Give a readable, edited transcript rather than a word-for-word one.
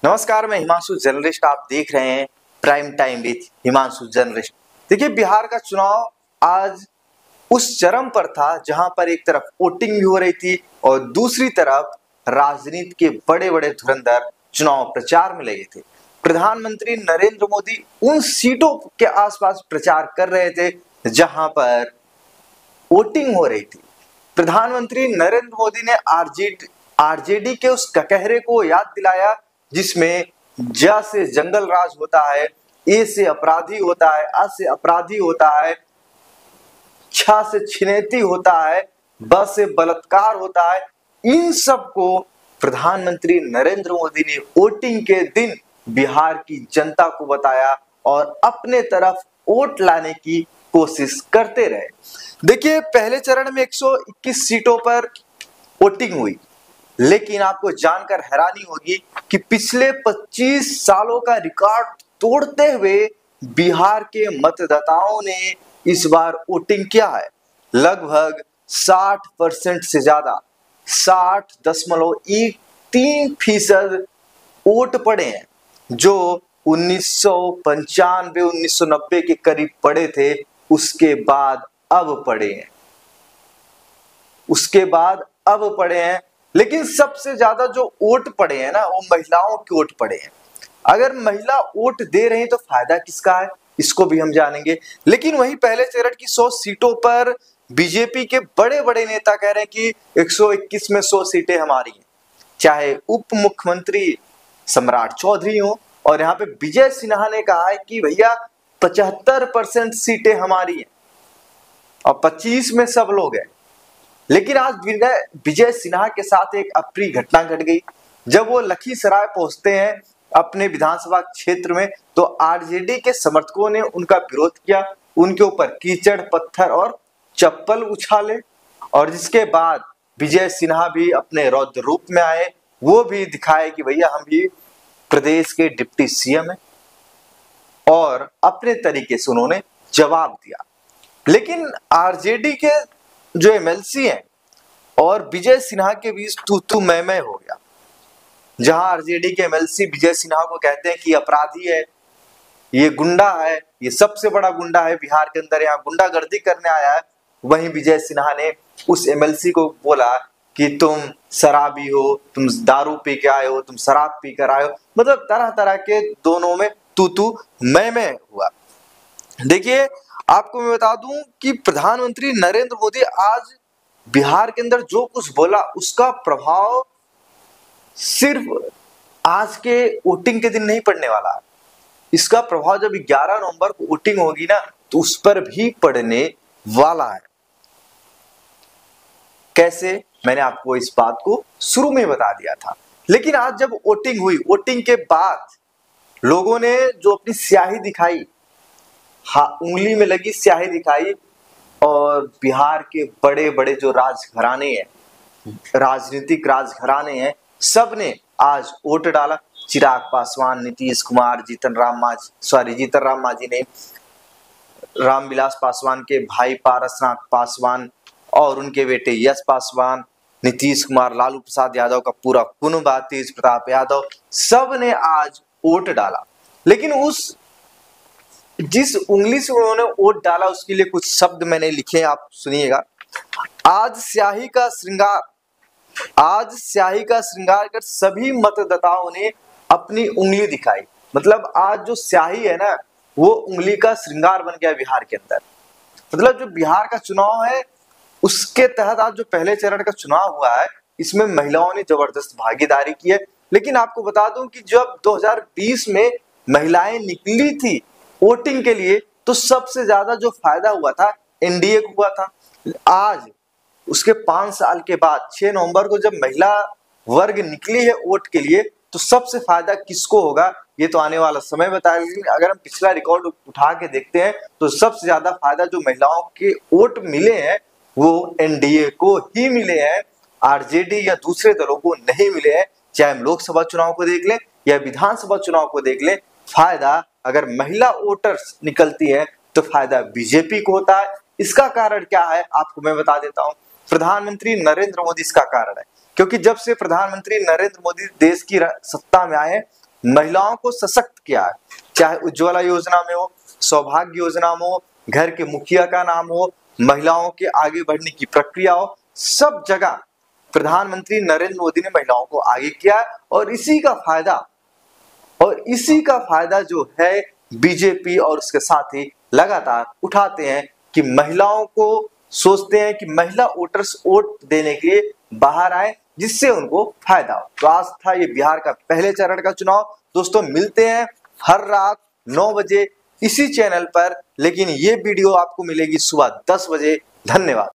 नमस्कार, मैं हिमांशु जर्नलिस्ट। आप देख रहे हैं prime time with Himanshu journalist. देखिए, बिहार का चुनाव आज उस चरम पर था जहां पर एक तरफ वोटिंग भी हो रही थी और दूसरी तरफ राजनीति के बड़े बड़े धुरंधर चुनाव प्रचार में लगे थे। प्रधानमंत्री नरेंद्र मोदी उन सीटों के आसपास प्रचार कर रहे थे जहां पर वोटिंग हो रही थी। प्रधानमंत्री नरेंद्र मोदी ने आरजेडी के उस ककहरे को याद दिलाया जिसमें ज से जंगल राज होता है, ए से अपराधी होता है, अ से अपराधी होता है, छ से छिनेती होता है, ब से बलात्कार होता है। इन सब को प्रधानमंत्री नरेंद्र मोदी ने वोटिंग के दिन बिहार की जनता को बताया और अपने तरफ वोट लाने की कोशिश करते रहे। देखिए, पहले चरण में 121 सीटों पर वोटिंग हुई, लेकिन आपको जानकर हैरानी होगी कि पिछले 25 सालों का रिकॉर्ड तोड़ते हुए बिहार के मतदाताओं ने इस बार वोटिंग किया है। लगभग 60% से ज्यादा 60.13% वोट पड़े हैं, जो 1995-1990 के करीब पड़े थे। उसके बाद अब पड़े हैं। लेकिन सबसे ज्यादा जो वोट पड़े हैं ना, वो महिलाओं के वोट पड़े हैं। अगर महिला वोट दे रही तो फायदा किसका है, इसको भी हम जानेंगे। लेकिन वहीं पहले चरण की 100 सीटों पर बीजेपी के बड़े बड़े नेता कह रहे हैं कि 121 में 100 सीटें हमारी हैं, चाहे उप मुख्यमंत्री सम्राट चौधरी हो। और यहाँ पे विजय सिन्हा ने कहा है कि भैया 75% सीटें हमारी हैं और 25 में सब लोग हैं। लेकिन आज विजय सिन्हा के साथ एक अप्रिय घटना घट गई। जब वो लखीसराय पहुंचते हैं अपने विधानसभा क्षेत्र में, तो आरजेडी के समर्थकों ने उनका विरोध किया, उनके ऊपर कीचड़, पत्थर और चप्पल उछाले। और जिसके बाद विजय सिन्हा भी अपने रौद्र रूप में आए, वो भी दिखाए कि भैया हम भी प्रदेश के डिप्टी सीएम हैं, और अपने तरीके से उन्होंने जवाब दिया। लेकिन आरजेडी के जो एमएलसी हैं और विजय सिन्हा के बीच तू मैं हो गया। जहां आरजेडी के एमएलसी विजय सिन्हा को कहते हैं कि अपराधी है, ये गुंडा है, ये सबसे बड़ा गुंडा है बिहार के अंदर, यहाँ गुंडागर्दी करने आया है। वहीं विजय सिन्हा ने उस एमएलसी को बोला कि तुम शराबी हो, तुम दारू पी के आए हो, तुम शराब पी कर आए हो। मतलब तरह तरह के दोनों में तू मैं हुआ। देखिए, आपको मैं बता दूं कि प्रधानमंत्री नरेंद्र मोदी आज बिहार के अंदर जो कुछ बोला, उसका प्रभाव सिर्फ आज के वोटिंग के दिन नहीं पड़ने वाला। इसका प्रभाव जब 11 नवंबर को वोटिंग होगी ना, तो उस पर भी पड़ने वाला है। कैसे, मैंने आपको इस बात को शुरू में बता दिया था। लेकिन आज जब वोटिंग हुई, वोटिंग के बाद लोगों ने जो अपनी स्याही दिखाई, उंगली में लगी स्याही दिखाई, और बिहार के बड़े बड़े जो राजघराने हैं, राजनीतिक राजघराने हैं, सब ने आज वोट डाला। चिराग पासवान, नीतीश कुमार, जीतन राम मांझी ने, रामविलास पासवान के भाई पारसनाथ पासवान और उनके बेटे यश पासवान, नीतीश कुमार, लालू प्रसाद यादव का पूरा कुनबा, तेज प्रताप यादव, सब ने आज वोट डाला। लेकिन जिस उंगली से उन्होंने वोट डाला, उसके लिए कुछ शब्द मैंने लिखे, आप सुनिएगा। आज स्याही का श्रृंगार कर सभी मतदाताओं ने अपनी उंगली दिखाई। मतलब आज जो स्याही है ना, वो उंगली का श्रृंगार बन गया बिहार के अंदर। मतलब जो बिहार का चुनाव है, उसके तहत आज जो पहले चरण का चुनाव हुआ है, इसमें महिलाओं ने जबरदस्त भागीदारी की है। लेकिन आपको बता दूं कि जब 2020 में महिलाएं निकली थी वोटिंग के लिए, तो सबसे ज्यादा जो फायदा हुआ था एनडीए को हुआ था। आज उसके 5 साल के बाद 6 नवंबर को जब महिला वर्ग निकली है वोट के लिए, तो सबसे फायदा किसको होगा, ये तो आने वाला समय बताएगा। लेकिन अगर हम पिछला रिकॉर्ड उठा के देखते हैं, तो सबसे ज्यादा फायदा जो महिलाओं के वोट मिले हैं, वो एनडीए को ही मिले हैं, आरजेडी या दूसरे दलों को नहीं मिले हैं। चाहे हम लोकसभा चुनाव को देख लें या विधानसभा चुनाव को देख लें, फायदा अगर महिला वोटर्स निकलती है तो फायदा बीजेपी को होता है। इसका कारण क्या है, आपको मैं बता देता हूं। प्रधानमंत्री नरेंद्र मोदी इसका कारण है, क्योंकि जब से प्रधानमंत्री नरेंद्र मोदी देश की सत्ता में आए, महिलाओं को सशक्त किया है, चाहे उज्ज्वला योजना में हो, सौभाग्य योजना में हो, घर के मुखिया का नाम हो, महिलाओं के आगे बढ़ने की प्रक्रिया हो, सब जगह प्रधानमंत्री नरेंद्र मोदी ने महिलाओं को आगे किया है। और इसी का फायदा जो है बीजेपी और उसके साथी लगातार उठाते हैं कि महिलाओं को सोचते हैं कि महिला वोटर्स वोट देने के लिए बाहर आए, जिससे उनको फायदा हो। तो आज था ये बिहार का पहले चरण का चुनाव। दोस्तों मिलते हैं हर रात 9 बजे इसी चैनल पर, लेकिन ये वीडियो आपको मिलेगी सुबह 10 बजे। धन्यवाद।